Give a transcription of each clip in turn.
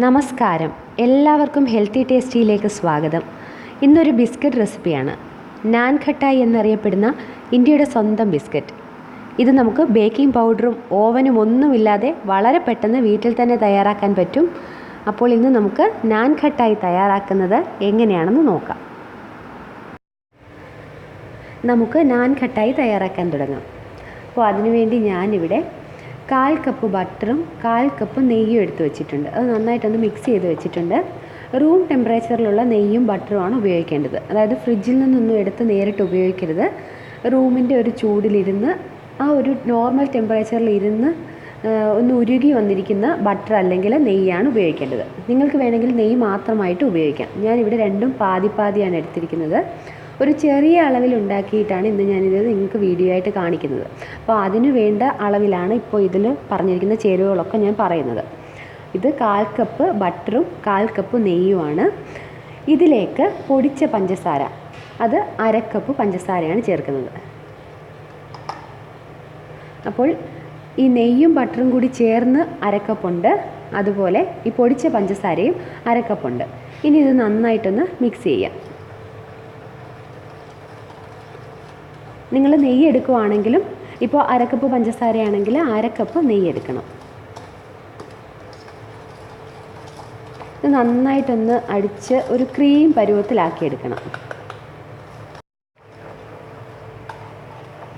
നമസ്കാരം, എല്ലാവർക്കും ഹെൽത്തി ടേസ്റ്റിയിലേക്ക് സ്വാഗതം. ഇന്നൊരു ബിസ്ക്കറ്റ് റെസിപ്പിയാണ്. നാൻ ഖട്ടായി എന്നറിയപ്പെടുന്ന ഇന്ത്യയുടെ സ്വന്തം ബിസ്ക്കറ്റ്. ഇത് നമുക്ക് ബേക്കിംഗ് പൗഡറും ഓവനും ഒന്നുമില്ലാതെ വളരെ പെട്ടെന്ന് വീട്ടിൽ തന്നെ തയ്യാറാക്കാൻ പറ്റും. അപ്പോൾ ഇന്ന് നമുക്ക് നാൻ ഖട്ടായി തയ്യാറാക്കുന്നത് എങ്ങനെയാണെന്ന് നോക്കാം. നമുക്ക് നാൻ ഖട്ടായി തയ്യാറാക്കാൻ തുടങ്ങാം. അപ്പോൾ അതിനുവേണ്ടി ഞാനിവിടെ 1/4 കപ്പ് ബട്ടറും 1/4 കപ്പ് നെയ്യും എടുത്ത് വെച്ചിട്ടുണ്ട്. അത് നന്നായിട്ടൊന്ന് മിക്സ് ചെയ്ത് വെച്ചിട്ടുണ്ട്. റൂം ടെമ്പറേച്ചറിലുള്ള നെയ്യും ബട്ടറുമാണ് ഉപയോഗിക്കേണ്ടത്. അതായത് ഫ്രിഡ്ജിൽ നിന്നൊന്നും എടുത്ത് നേരിട്ട് ഉപയോഗിക്കരുത്. റൂമിൻ്റെ ഒരു ചൂടിലിരുന്ന് ആ ഒരു നോർമൽ ടെമ്പറേച്ചറിൽ ഇരുന്ന് ഒന്ന് ഉരുകി വന്നിരിക്കുന്ന ബട്ടർ അല്ലെങ്കിൽ നെയ്യാണ് ഉപയോഗിക്കേണ്ടത്. നിങ്ങൾക്ക് വേണമെങ്കിൽ നെയ്യ് മാത്രമായിട്ട് ഉപയോഗിക്കാം. ഞാനിവിടെ രണ്ടും പാതി പാതിയാണ് എടുത്തിരിക്കുന്നത്. ഒരു ചെറിയ അളവിൽ ഉണ്ടാക്കിയിട്ടാണ് ഇന്ന് ഞാനിത് നിങ്ങൾക്ക് വീഡിയോ ആയിട്ട് കാണിക്കുന്നത്. അപ്പോൾ അതിന് വേണ്ട അളവിലാണ് ഇപ്പോൾ ഇതിൽ പറഞ്ഞിരിക്കുന്ന ചേരുവകളൊക്കെ ഞാൻ പറയുന്നത്. ഇത് 1/4 കപ്പ് ബട്ടറും 1/4 കപ്പ് നെയ്യുമാണ്. ഇതിലേക്ക് പൊടിച്ച പഞ്ചസാര, അത് 1/2 കപ്പ് പഞ്ചസാരയാണ് ചേർക്കുന്നത്. അപ്പോൾ ഈ നെയ്യും ബട്ടറും കൂടി ചേർന്ന് 1/2 കപ്പുണ്ട്. അതുപോലെ ഈ പൊടിച്ച പഞ്ചസാരയും 1/2 കപ്പുണ്ട്. ഇനി ഇത് നന്നായിട്ടൊന്ന് മിക്സ് ചെയ്യാം. നിങ്ങൾ നെയ്യ് എടുക്കുവാണെങ്കിലും ഇപ്പോൾ 1/2 കപ്പ് പഞ്ചസാരയാണെങ്കിൽ 1/2 കപ്പ് നെയ്യ് എടുക്കണം. ഇത് നന്നായിട്ടൊന്ന് അടിച്ച് ഒരു ക്രീം പരുവത്തിലാക്കിയെടുക്കണം.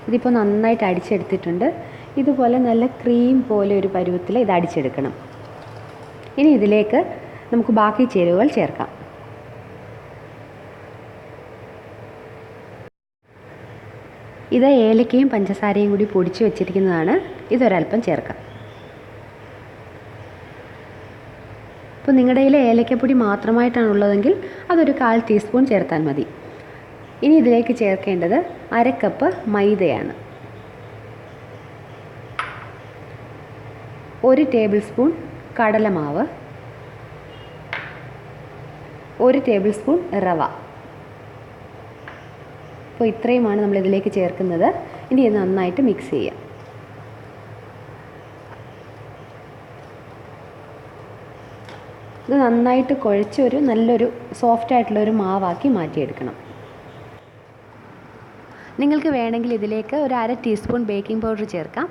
ഇതിപ്പോൾ നന്നായിട്ട് അടിച്ചെടുത്തിട്ടുണ്ട്. ഇതുപോലെ നല്ല ക്രീം പോലെ ഒരു പരുവത്തിൽ ഇത് അടിച്ചെടുക്കണം. ഇനി ഇതിലേക്ക് നമുക്ക് ബാക്കി ചേരുവകൾ ചേർക്കാം. ഇത് ഏലക്കയും പഞ്ചസാരയും കൂടി പൊടിച്ച് വെച്ചിരിക്കുന്നതാണ്. ഇതൊരൽപ്പം ചേർക്കാം. ഇപ്പോൾ നിങ്ങളുടെ കയ്യിൽ ഏലക്കപ്പൊടി മാത്രമായിട്ടാണുള്ളതെങ്കിൽ അതൊരു 1/4 ടീസ്പൂൺ ചേർത്താൽ മതി. ഇനി ഇതിലേക്ക് ചേർക്കേണ്ടത് 1/2 കപ്പ് മൈദയാണ്. 1 ടേബിൾ സ്പൂൺ കടലമാവ്, 1 ടേബിൾ സ്പൂൺ റവ. അപ്പോൾ ഇത്രയുമാണ് നമ്മളിതിലേക്ക് ചേർക്കുന്നത്. ഇനി ഇത് നന്നായിട്ട് മിക്സ് ചെയ്യാം. ഇത് നന്നായിട്ട് കുഴച്ച് നല്ലൊരു സോഫ്റ്റായിട്ടുള്ളൊരു മാവാക്കി മാറ്റിയെടുക്കണം. നിങ്ങൾക്ക് വേണമെങ്കിൽ ഇതിലേക്ക് ഒരു 1/2 ടീസ്പൂൺ ബേക്കിംഗ് പൗഡർ ചേർക്കാം.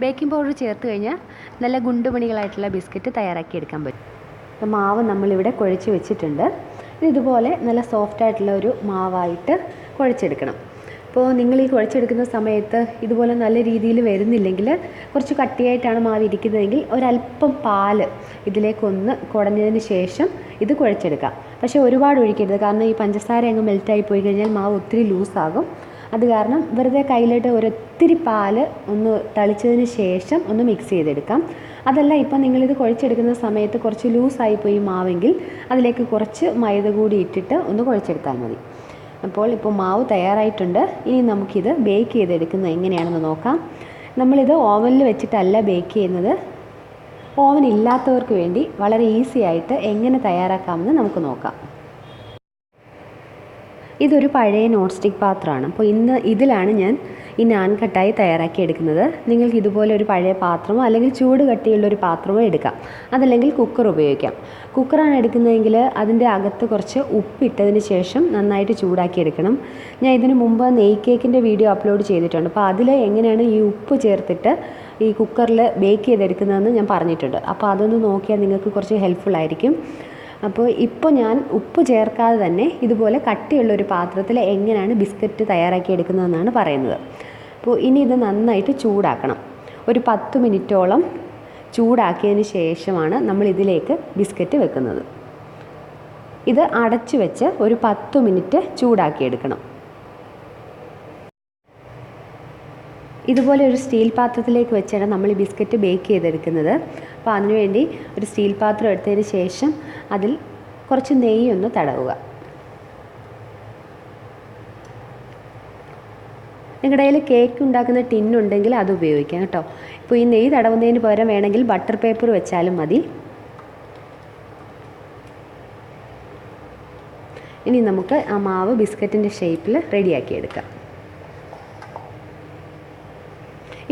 ബേക്കിംഗ് പൗഡർ ചേർത്ത് കഴിഞ്ഞാൽ നല്ല ഗുണ്ടുമണികളായിട്ടുള്ള ബിസ്ക്കറ്റ് തയ്യാറാക്കിയെടുക്കാൻ പറ്റും. അപ്പോൾ മാവ് നമ്മളിവിടെ കുഴച്ച് വെച്ചിട്ടുണ്ട്. ഇതുപോലെ നല്ല സോഫ്റ്റായിട്ടുള്ള ഒരു മാവായിട്ട് കുഴച്ചെടുക്കണം. അപ്പോൾ നിങ്ങൾ ഈ കുഴച്ചെടുക്കുന്ന സമയത്ത് ഇതുപോലെ നല്ല രീതിയിൽ വരുന്നില്ലെങ്കിൽ, കുറച്ച് കട്ടിയായിട്ടാണ് മാവ് ഇരിക്കുന്നതെങ്കിൽ ഒരല്പം പാല് ഇതിലേക്കൊന്ന് കുടഞ്ഞതിന് ശേഷം ഇത് കുഴച്ചെടുക്കാം. പക്ഷേ ഒരുപാട് ഒഴിക്കരുത്, കാരണം ഈ പഞ്ചസാര അങ്ങ് മെൽറ്റായി പോയി കഴിഞ്ഞാൽ മാവ് ഒത്തിരി ലൂസാകും. അത് കാരണം വെറുതെ കയ്യിലിട്ട് ഒരൊത്തിരി പാല് ഒന്ന് തളിച്ചതിന് ശേഷം ഒന്ന് മിക്സ് ചെയ്തെടുക്കാം. അതല്ല, ഇപ്പം നിങ്ങളിത് കുഴച്ചെടുക്കുന്ന സമയത്ത് കുറച്ച് ലൂസായിപ്പോയി മാവെങ്കിൽ അതിലേക്ക് കുറച്ച് മൈദ കൂടി ഇട്ടിട്ട് ഒന്ന് കുഴച്ചെടുത്താൽ മതി. അപ്പോൾ ഇപ്പോൾ മാവ് തയ്യാറായിട്ടുണ്ട്. ഇനി നമുക്കിത് ബേക്ക് ചെയ്തെടുക്കുന്നത് എങ്ങനെയാണെന്ന് നോക്കാം. നമ്മളിത് ഓവനിൽ വെച്ചിട്ടല്ല ബേക്ക് ചെയ്യുന്നത്. ഓവൻ ഇല്ലാത്തവർക്ക് വേണ്ടി വളരെ ഈസി ആയിട്ട് എങ്ങനെ തയ്യാറാക്കാമെന്ന് നമുക്ക് നോക്കാം. ഇതൊരു പഴയ നോൺ സ്റ്റിക്ക് പാത്രമാണ്. അപ്പോൾ ഇതിലാണ് ഞാൻ ഈ നാൻ ഖട്ടായി തയ്യാറാക്കി എടുക്കുന്നത്. നിങ്ങൾക്ക് ഇതുപോലെ ഒരു പഴയ പാത്രമോ അല്ലെങ്കിൽ ചൂട് കട്ടിയുള്ളൊരു പാത്രമോ എടുക്കാം. അതല്ലെങ്കിൽ കുക്കർ ഉപയോഗിക്കാം. കുക്കറാണ് എടുക്കുന്നതെങ്കിൽ അതിൻ്റെ അകത്ത് കുറച്ച് ഉപ്പിട്ടതിന് ശേഷം നന്നായിട്ട് ചൂടാക്കി എടുക്കണം. ഞാൻ ഇതിന് മുമ്പ് നെയ് കേക്കിൻ്റെ വീഡിയോ അപ്ലോഡ് ചെയ്തിട്ടുണ്ട്. അപ്പോൾ അതിൽ എങ്ങനെയാണ് ഈ ഉപ്പ് ചേർത്തിട്ട് ഈ കുക്കറിൽ ബേക്ക് ചെയ്തെടുക്കുന്നതെന്ന് ഞാൻ പറഞ്ഞിട്ടുണ്ട്. അപ്പോൾ അതൊന്ന് നോക്കിയാൽ നിങ്ങൾക്ക് കുറച്ച് ഹെൽപ്ഫുൾ ആയിരിക്കും. അപ്പോൾ ഇപ്പോൾ ഞാൻ ഉപ്പ് ചേർക്കാതെ തന്നെ ഇതുപോലെ കട്ടിയുള്ളൊരു പാത്രത്തിൽ എങ്ങനെയാണ് ബിസ്ക്കറ്റ് തയ്യാറാക്കി എടുക്കുന്നതെന്നാണ് പറയുന്നത്. അപ്പോൾ ഇനി ഇത് നന്നായിട്ട് ചൂടാക്കണം. ഒരു 10 മിനിറ്റോളം ചൂടാക്കിയതിന് ശേഷമാണ് നമ്മൾ ഇതിലേക്ക് ബിസ്ക്കറ്റ് വെക്കുന്നത്. ഇത് അടച്ചു വെച്ച് ഒരു 10 മിനിറ്റ് ചൂടാക്കിയെടുക്കണം. ഇതുപോലെ ഒരു സ്റ്റീൽ പാത്രത്തിലേക്ക് വെച്ചാണ് നമ്മൾ ഈ ബിസ്ക്കറ്റ് ബേക്ക് ചെയ്തെടുക്കുന്നത്. അപ്പോൾ അതിനുവേണ്ടി ഒരു സ്റ്റീൽ പാത്രം എടുത്തതിന് ശേഷം അതിൽ കുറച്ച് നെയ്യൊന്ന് തടവുക. നിങ്ങളുടെ കയ്യിൽ കേക്ക് ഉണ്ടാക്കുന്ന ടിന്നുണ്ടെങ്കിൽ അത് ഉപയോഗിക്കാം കേട്ടോ. ഇപ്പോൾ ഈ നെയ്യ് തടവുന്നതിന് പകരം വേണമെങ്കിൽ ബട്ടർ പേപ്പർ വെച്ചാലും മതി. ഇനി നമുക്ക് ആ മാവ് ബിസ്ക്കറ്റിൻ്റെ ഷേപ്പിൽ റെഡിയാക്കിയെടുക്കാം.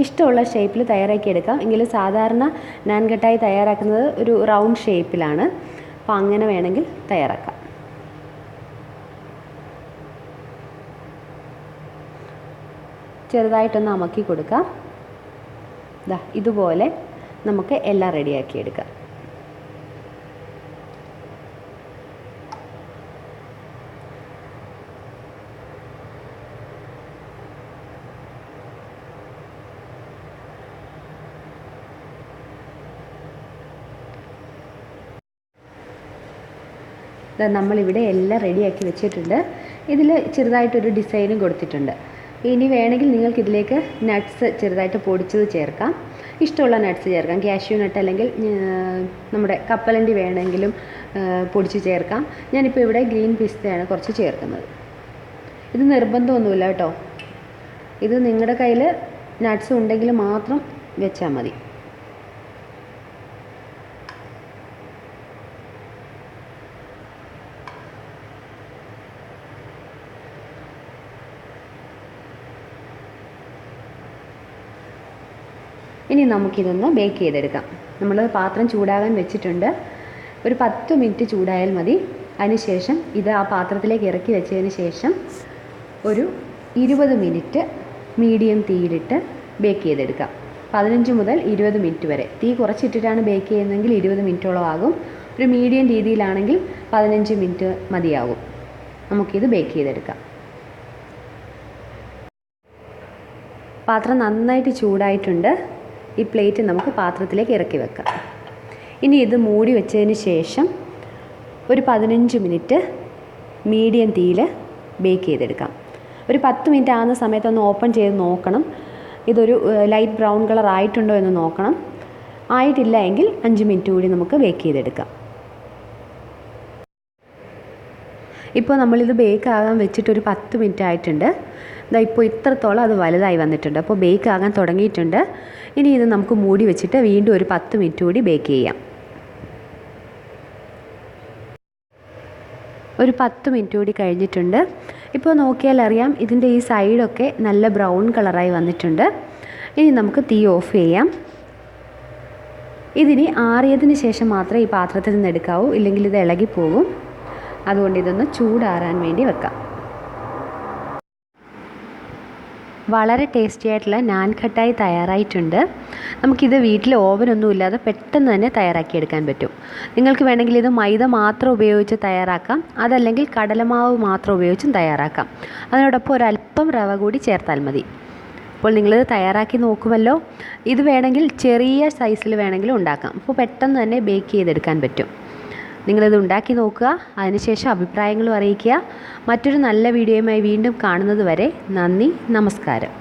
ഇഷ്ടമുള്ള ഷേപ്പിൽ തയ്യാറാക്കിയെടുക്കാം. എങ്കിലും സാധാരണ നാൻ കട്ടായി തയ്യാറാക്കുന്നത് ഒരു റൗണ്ട് ഷേപ്പിലാണ്. അപ്പോൾ അങ്ങനെ വേണമെങ്കിൽ തയ്യാറാക്കാം. ചെറുതായിട്ടൊന്ന് അമക്കി കൊടുക്കാം. ഇതുപോലെ നമുക്ക് എല്ലാം റെഡിയാക്കിയെടുക്കാം. നമ്മളിവിടെ എല്ലാം റെഡിയാക്കി വെച്ചിട്ടുണ്ട്. ഇതിൽ ചെറുതായിട്ടൊരു ഡിസൈനും കൊടുത്തിട്ടുണ്ട്. ഇനി വേണമെങ്കിൽ നിങ്ങൾക്ക് ഇതിലേക്ക് നട്ട്സ് ചെറുതായിട്ട് പൊടിച്ചത് ചേർക്കാം. ഇഷ്ടമുള്ള നട്ട്സ് ചേർക്കാം. കാഷ്യൂ നട്ട് അല്ലെങ്കിൽ നമ്മുടെ കപ്പലണ്ടി വേണമെങ്കിലും പൊടിച്ച് ചേർക്കാം. ഞാനിപ്പോൾ ഇവിടെ ഗ്രീൻ പിസ്തയാണ് കുറച്ച് ചേർക്കുന്നത്. ഇത് നിർബന്ധമൊന്നുമില്ല കേട്ടോ. ഇത് നിങ്ങളുടെ കയ്യിൽ നട്ട്സ് ഉണ്ടെങ്കിൽ മാത്രം വെച്ചാൽ മതി. ഇനി നമുക്കിതൊന്ന് ബേക്ക് ചെയ്തെടുക്കാം. നമ്മൾ പാത്രം ചൂടാകാൻ വെച്ചിട്ടുണ്ട്. ഒരു 10 മിനിറ്റ് ചൂടായാൽ മതി. അതിനുശേഷം ഇത് ആ പാത്രത്തിലേക്ക് ഇറക്കി വെച്ചതിന് ശേഷം ഒരു 20 മിനിറ്റ് മീഡിയം തീയിലിട്ട് ബേക്ക് ചെയ്തെടുക്കാം. 15 മുതൽ 20 മിനിറ്റ് വരെ. തീ കുറച്ചിട്ടിട്ടാണ് ബേക്ക് ചെയ്യുന്നതെങ്കിൽ 20 മിനിറ്റോളം ആകും. ഒരു മീഡിയം രീതിയിലാണെങ്കിൽ 15 മിനിറ്റ് മതിയാകും. നമുക്കിത് ബേക്ക് ചെയ്തെടുക്കാം. പാത്രം നന്നായിട്ട് ചൂടായിട്ടുണ്ട്. ഈ പ്ലേറ്റ് നമുക്ക് പാത്രത്തിലേക്ക് ഇറക്കി വെക്കാം. ഇനി ഇത് മൂടി വെച്ചതിന് ശേഷം ഒരു 15 മിനിറ്റ് മീഡിയം തീയിൽ ബേക്ക് ചെയ്തെടുക്കാം. ഒരു 10 മിനിറ്റ് ആകുന്ന സമയത്തൊന്ന് ഓപ്പൺ ചെയ്ത് നോക്കണം. ഇതൊരു ലൈറ്റ് ബ്രൗൺ കളർ ആയിട്ടുണ്ടോ എന്ന് നോക്കണം. ആയിട്ടില്ല എങ്കിൽ 5 മിനിറ്റ് കൂടി നമുക്ക് ബേക്ക് ചെയ്തെടുക്കാം. ഇപ്പോൾ നമ്മളിത് ബേക്ക് ആകാൻ വെച്ചിട്ടൊരു 10 മിനിറ്റ് ആയിട്ടുണ്ട്. ഇപ്പോൾ ഇത്രത്തോളം അത് വലുതായി വന്നിട്ടുണ്ട്. അപ്പോൾ ബേക്ക് ആകാൻ തുടങ്ങിയിട്ടുണ്ട്. ഇനി ഇത് നമുക്ക് മൂടി വെച്ചിട്ട് വീണ്ടും ഒരു 10 മിനിറ്റ് കൂടി ബേക്ക് ചെയ്യാം. ഒരു 10 മിനിറ്റ് കൂടി കഴിഞ്ഞിട്ടുണ്ട്. ഇപ്പോൾ നോക്കിയാൽ അറിയാം ഇതിൻ്റെ ഈ സൈഡൊക്കെ നല്ല ബ്രൗൺ കളറായി വന്നിട്ടുണ്ട്. ഇനി നമുക്ക് തീ ഓഫ് ചെയ്യാം. ഇതിനി ആറിയതിന് ശേഷം മാത്രമേ ഈ പാത്രത്തിൽ നിന്ന് എടുക്കാവൂ, ഇല്ലെങ്കിൽ ഇത് ഇളകിപ്പോകും. അതുകൊണ്ട് ഇതൊന്ന് ചൂടാറാൻ വേണ്ടി വെക്കാം. വളരെ ടേസ്റ്റി ആയിട്ടുള്ള നാൻ ഖട്ടായി തയ്യാറായിട്ടുണ്ട്. നമുക്കിത് വീട്ടിൽ ഓവനൊന്നും ഇല്ലാതെ പെട്ടെന്ന് തന്നെ തയ്യാറാക്കിയെടുക്കാൻ പറ്റും. നിങ്ങൾക്ക് വേണമെങ്കിൽ ഇത് മൈദ മാത്രം ഉപയോഗിച്ച് തയ്യാറാക്കാം. അതല്ലെങ്കിൽ കടലമാവ് മാത്രം ഉപയോഗിച്ചും തയ്യാറാക്കാം. അതിനോടൊപ്പം ഒരല്പം റവ കൂടി ചേർത്താൽ മതി. അപ്പോൾ നിങ്ങളിത് തയ്യാറാക്കി നോക്കുമല്ലോ. ഇത് വേണമെങ്കിൽ ചെറിയ സൈസിൽ വേണമെങ്കിലും ഉണ്ടാക്കാം. അപ്പോൾ പെട്ടെന്ന് തന്നെ ബേക്ക് ചെയ്തെടുക്കാൻ പറ്റും. നിങ്ങളിത് ഉണ്ടാക്കി നോക്കുക. അതിനുശേഷം അഭിപ്രായങ്ങളും അറിയിക്കുക. മറ്റൊരു നല്ല വീഡിയോയുമായി വീണ്ടും കാണുന്നത് വരെ നന്ദി, നമസ്കാരം.